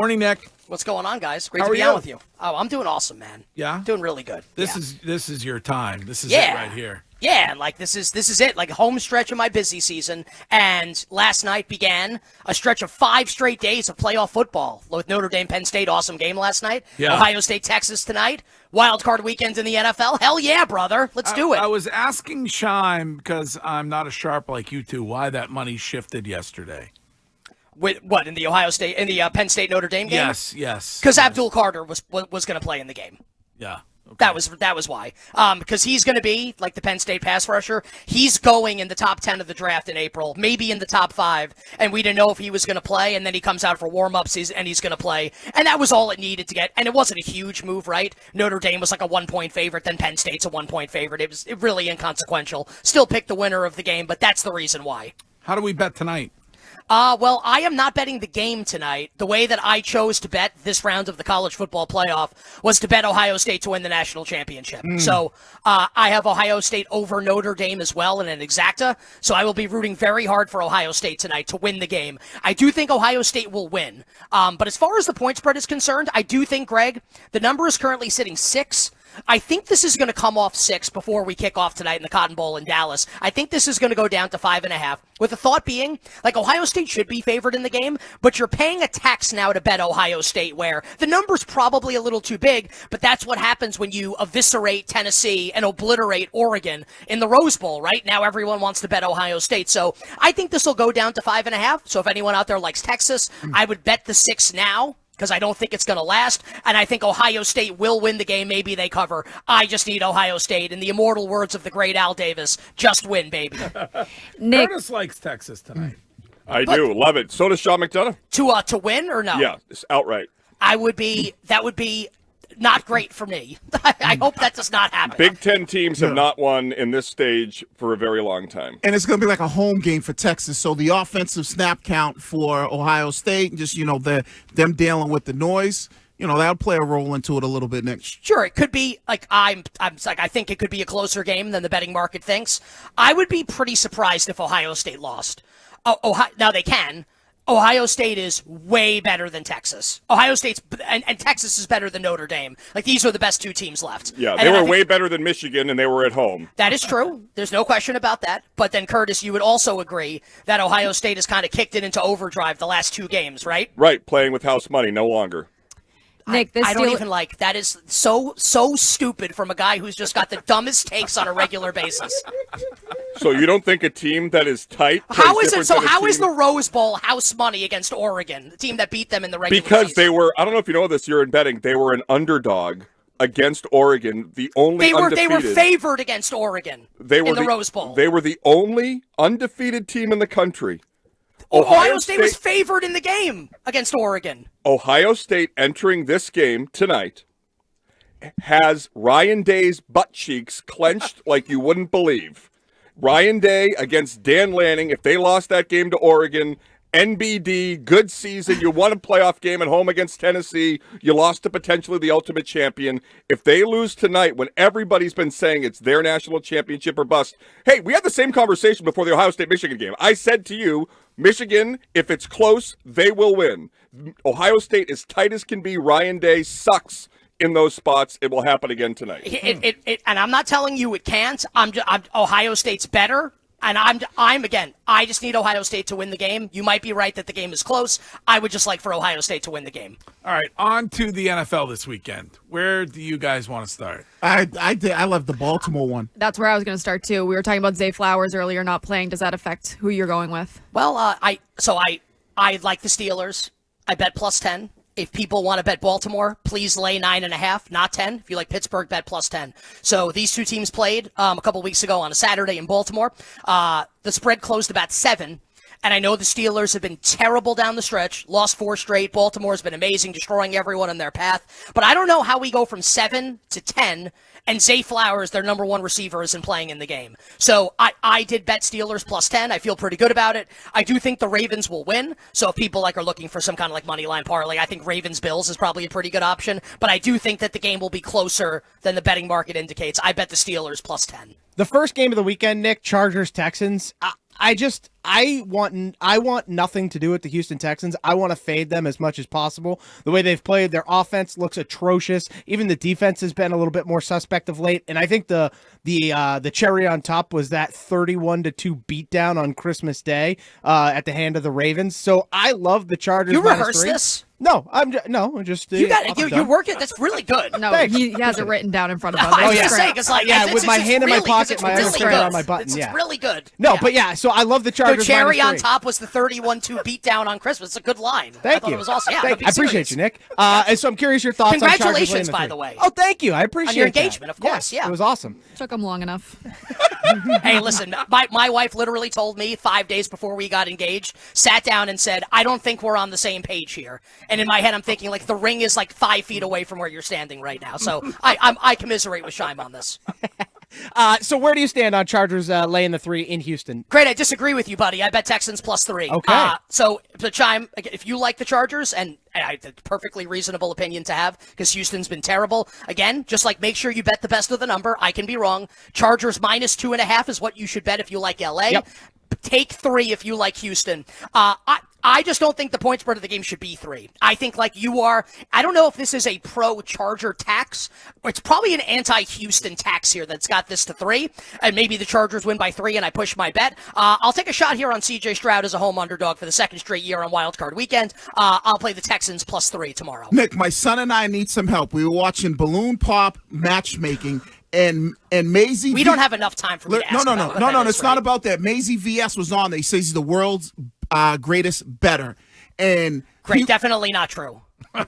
Morning, Nick. What's going on, guys? Great How to are be you? on with you. Oh, I'm doing awesome, man. Yeah? Doing really good. This is your time. This is it right here. Yeah, like this is it, like home stretch of my busy season. And last night began a stretch of 5 straight days of playoff football with Notre Dame, Penn State. Awesome game last night. Yeah. Ohio State, Texas tonight. Wild card weekend in the NFL. Hell yeah, brother. Let's do it. I was asking Shime, because I'm not a sharp like you two, why that money shifted yesterday. With what, in the Ohio State, in the Penn State Notre Dame game? Yes. Because Abdul Carter was going to play in the game. Yeah. Okay. That was why. Because he's going to be, like the Penn State pass rusher, he's going in the top 10 of the draft in April, maybe in the top 5, and we didn't know if he was going to play, and then he comes out for warm-ups, and he's going to play, and that was all it needed to get, and it wasn't a huge move, right? Notre Dame was like a 1-point favorite, then Penn State's a 1-point favorite. It was really inconsequential. Still picked the winner of the game, but that's the reason why. How do we bet tonight? Well, I am not betting the game tonight. The way that I chose to bet this round of the college football playoff was to bet Ohio State to win the national championship. So I have Ohio State over Notre Dame as well in an exacta. So I will be rooting very hard for Ohio State tonight to win the game. I do think Ohio State will win. But as far as the point spread is concerned, I do think, Greg, the number is currently sitting 6. I think this is going to come off 6 before we kick off tonight in the Cotton Bowl in Dallas. I think this is going to go down to 5.5, with the thought being, like, Ohio State should be favored in the game, but you're paying a tax now to bet Ohio State, where the number's probably a little too big, but that's what happens when you eviscerate Tennessee and obliterate Oregon in the Rose Bowl, right? Now everyone wants to bet Ohio State. So I think this will go down to 5.5. So if anyone out there likes Texas, I would bet the 6 now, because I don't think it's going to last, and I think Ohio State will win the game. Maybe they cover. I just need Ohio State. In the immortal words of the great Al Davis, just win, baby. Nick, Curtis likes Texas tonight. I do. Love it. So does Sean McDonough. To win or no? Yeah, it's outright. That would be not great for me. I hope that does not happen. Big Ten teams have not won in this stage for a very long time. And it's going to be like a home game for Texas. So the offensive snap count for Ohio State, just, them dealing with the noise, that'll play a role into it a little bit, Nick. Sure, it could be like I think it could be a closer game than the betting market thinks. I would be pretty surprised if Ohio State lost. Now they can. Ohio State is way better than Texas. Ohio State's and Texas is better than Notre Dame. Like, these are the best 2 teams left. Yeah, they were way better than Michigan, and they were at home. That is true. There's no question about that. But then, Curtis, you would also agree that Ohio State has kind of kicked it into overdrive the last 2 games, right? Right, playing with house money, no longer. Nick, I don't even like that. Is so stupid from a guy who's just got the dumbest takes on a regular basis. So you don't think a team that is tight? How is it? So how is the Rose Bowl house money against Oregon, the team that beat them in the regular season? Because they were. I don't know if you know this. You're in betting. They were an underdog against Oregon. The only they were favored against Oregon in the Rose Bowl. They were the only undefeated team in the country. Ohio State was favored in the game against Oregon. Ohio State entering this game tonight has Ryan Day's butt cheeks clenched like you wouldn't believe. Ryan Day against Dan Lanning. If they lost that game to Oregon, NBD, good season. You won a playoff game at home against Tennessee. You lost to potentially the ultimate champion. If they lose tonight, when everybody's been saying it's their national championship or bust, hey, we had the same conversation before the Ohio State-Michigan game. I said to you, Michigan, if it's close, they will win. Ohio State, as tight as can be, Ryan Day sucks in those spots. It will happen again tonight. And I'm not telling you it can't. Ohio State's better. And I just need Ohio State to win the game. You might be right that the game is close. I would just like for Ohio State to win the game. All right, on to the NFL this weekend. Where do you guys want to start? I love the Baltimore one. that's where I was going to start, too. We were talking about Zay Flowers earlier not playing. Does that affect who you're going with? Well, I like the Steelers. I bet +10. If people want to bet Baltimore, please lay 9.5, not 10. If you like Pittsburgh, bet +10. So these 2 teams played a couple weeks ago on a Saturday in Baltimore. The spread closed about 7. And I know the Steelers have been terrible down the stretch, lost 4 straight. Baltimore's been amazing, destroying everyone in their path. But I don't know how we go from 7 to 10, and Zay Flowers, their number 1 receiver, isn't playing in the game. So I did bet Steelers +10. I feel pretty good about it. I do think the Ravens will win. So if people are looking for some kind of money line parlay, I think Ravens-Bills is probably a pretty good option. But I do think that the game will be closer than the betting market indicates. I bet the Steelers +10. The first game of the weekend, Nick, Chargers-Texans. I want nothing to do with the Houston Texans. I want to fade them as much as possible. The way they've played, their offense looks atrocious. Even the defense has been a little bit more suspect of late. And I think the cherry on top was that 31-2 beatdown on Christmas Day at the hand of the Ravens. So I love the Chargers. You rehearsed -3. this? No, I'm just. You got it. You work it. That's really good. No, Thanks. he has it written down in front of him. I was It's just great. saying, it's like with my hand in my pocket, my other finger on my button. It's yeah, really good. No, Yeah. but yeah. So I love the The Chargers. cherry on -3. top was the 31-2 beatdown on Christmas. It's a good line. I Thank thought you. It was awesome. Yeah, Thank be I appreciate serious. you, Nick. And so I'm curious your thoughts. Congratulations, on by Chargers the way. Oh, thank you. I appreciate your that. engagement, of course, yeah. It was awesome. Took him long enough. Hey, listen, my wife literally told me 5 days before we got engaged, sat down and said, I don't think we're on the same page here. And in my head, I'm thinking, like, the ring is like 5 feet away from where you're standing right now. So I commiserate with Shime on this. So where do you stand on Chargers laying the 3 in Houston? Great, I disagree with you, buddy. I bet Texans +3. Okay. So, Chime, if you like the Chargers, and it's a perfectly reasonable opinion to have, because Houston's been terrible, again, just like make sure you bet the best of the number. I can be wrong. Chargers -2.5 is what you should bet if you like LA. Yep. Take 3 if you like Houston. I just don't think the point spread of the game should be 3. I think, like you are, I don't know if this is a pro-Charger tax, or it's probably an anti-Houston tax here that's got this to 3, and maybe the Chargers win by 3 and I push my bet. I'll take a shot here on CJ Stroud as a home underdog for the second straight year on Wild Card Weekend. I'll play the Texans +3 tomorrow. Nick, my son and I need some help. We were watching balloon pop matchmaking. And Maisie, We don't have enough time for me to ask no. about what that is, It's not right? about that. Maisie VS was on. They say he's the world's greatest bettor, and Great, definitely not true.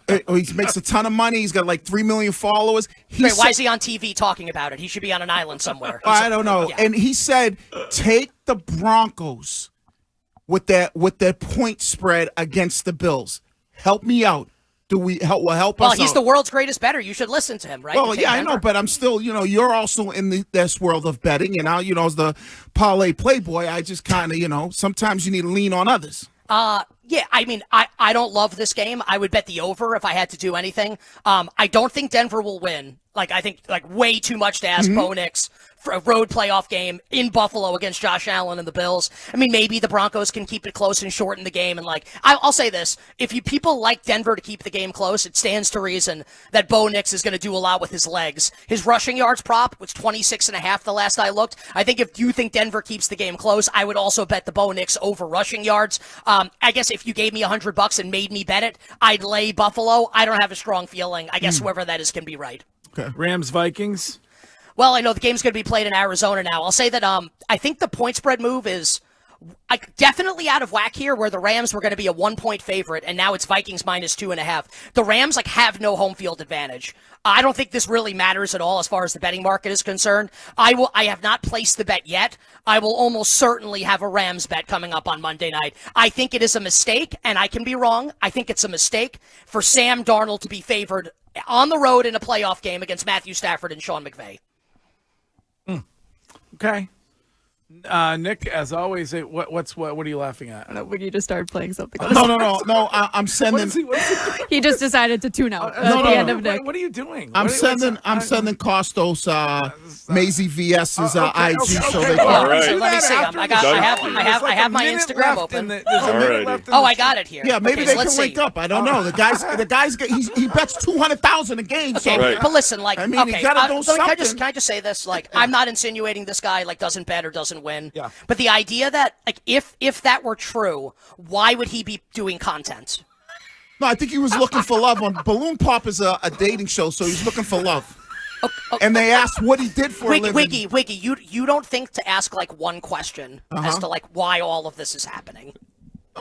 he makes a ton of money. He's got like 3 million followers. Great, why is he on TV talking about it? He should be on an island somewhere. I don't know. Yeah. And he said, take the Broncos with that point spread against the Bills. Help me out. Will help us Well, he's out. the world's greatest bettor. You should listen to him, right? Well, You take yeah, I Denver. know, but I'm still, you're also in this world of betting, and as the parlay playboy, I just kind of, sometimes you need to lean on others. Yeah, I mean, I don't love this game. I would bet the over if I had to do anything. I don't think Denver will win. I think way too much to ask Bo Nix for a road playoff game in Buffalo against Josh Allen and the Bills. I mean, maybe the Broncos can keep it close and shorten the game. And I'll say this: if people like Denver to keep the game close, it stands to reason that Bo Nix is going to do a lot with his legs. His rushing yards prop was 26.5 the last I looked. I think if you think Denver keeps the game close, I would also bet the Bo Nix over rushing yards. I guess if you gave me $100 and made me bet it, I'd lay Buffalo. I don't have a strong feeling. I guess whoever that is can be right. Okay. Rams Vikings. Well, I know the game's going to be played in Arizona now. I'll say that I think the point spread move is definitely out of whack here, where the Rams were going to be a 1-point favorite, and now it's Vikings -2.5. The Rams have no home field advantage. I don't think this really matters at all as far as the betting market is concerned. I have not placed the bet yet. I will almost certainly have a Rams bet coming up on Monday night. I think it is a mistake, and I can be wrong. I think it's a mistake for Sam Darnold to be favored on the road in a playoff game against Matthew Stafford and Sean McVay. Okay. Nick, as always, what are you laughing at? I don't know, Wiggy just started playing something. No. I'm sending. He just decided to tune out at the end of Nick. What are you doing? I'm sending Kostos Maisie VS's IG so they All can. right. So let me see. I have my Instagram open. There's a minute left in Oh, the I got it here. Yeah, maybe Okay, they so let's can link see. up. I don't know. The guy's he bets 200,000 a game. So Okay, Right. but listen, I mean, you okay, gotta do can I something. just say this? I'm not insinuating this guy doesn't bet or doesn't win. Yeah. But the idea that if that were true, why would he be doing content? no, I think he was looking for love on Balloon Pop is a dating show, so he's looking for love. And they asked what he did for a living. Wiggy, you don't think to ask one question as to why all of this is happening?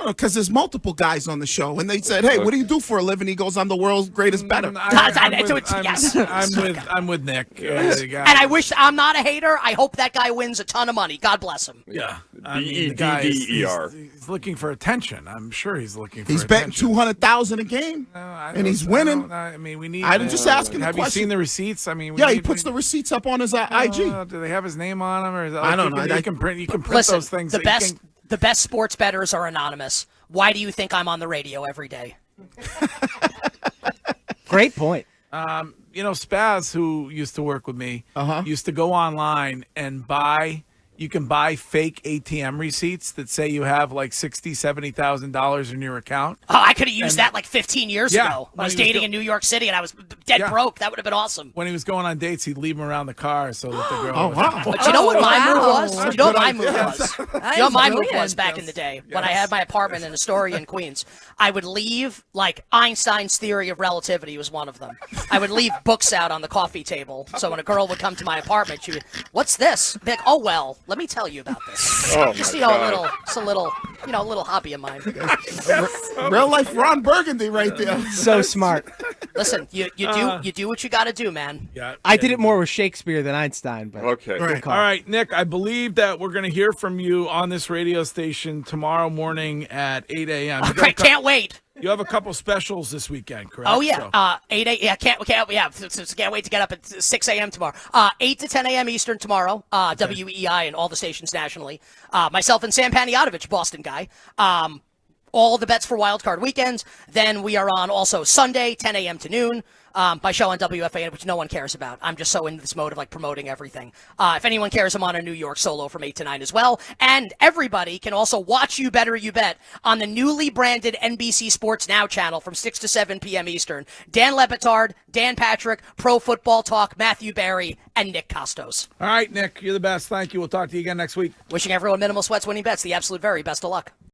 Because there's multiple guys on the show, and they said, "Hey, what do you do for a living?" He goes, "I'm the world's greatest bettor." Yes. I'm with Nick. And I wish I'm not a hater. I hope that guy wins a ton of money. God bless him. Yeah. BEDDER. He's looking for attention. I'm sure he's looking for He's attention. betting 200,000 a game, and he's winning. I mean, we need. I'm just asking the Have you question. seen the receipts? I mean, Yeah, he puts the receipts up on his IG. Do they have his name on them, or is that, I don't know. You can print. You can print Listen, those things. the best sports bettors are anonymous. Why do you think I'm on the radio every day? Great point. Spaz, who used to work with me, used to go online and buy you can buy fake ATM receipts that say you have like $60,000-$70,000 in your account. Oh, I could have used that like 15 years Yeah, ago. when I was he was dating in New York City and I was dead broke. That would have been awesome. When he was going on dates, he'd leave them around the car so that the girl. Oh, wow. But you know what my move was? Wow. Do you know what my Good move idea. was? Do That you know what is my move brilliant. was back in the day when I had my apartment in Astoria in Queens? I would leave, like, Einstein's theory of relativity was one of them. I would leave books out on the coffee table. So when a girl would come to my apartment, she would, what's this? I'd be like, oh, well, let me tell you about this. Oh, Just, my you know, God. a little hobby of mine. Real life Ron Burgundy right there. So smart. Listen, you do what you got to do, man. Yeah, I did it more with Shakespeare than Einstein, but Okay. Right. call. All right, Nick, I believe that we're going to hear from you on this radio station tomorrow morning at 8 a.m. You got a Great, can't wait. You have a couple specials this weekend, correct? Oh yeah, So- 8 a.m. Yeah, can't wait to get up at 6 a.m. tomorrow. 8 to 10 a.m. Eastern tomorrow. WEI and all the stations nationally. Myself and Sam Panayotovich, Boston guy. All the bets for Wild Card weekends. Then we are on also Sunday, 10 a.m. to noon. My show on WFAN, which no one cares about. I'm just so in this mode of like promoting everything. If anyone cares, I'm on a New York solo from 8 to 9 as well. And everybody can also watch You Better You Bet on the newly branded NBC Sports Now channel from 6 to 7 p.m. Eastern. Dan Lepetard, Dan Patrick, Pro Football Talk, Matthew Barry, and Nick Kostos. All right, Nick, you're the best. Thank you. We'll talk to you again next week. Wishing everyone minimal sweats winning bets. The absolute very best of luck.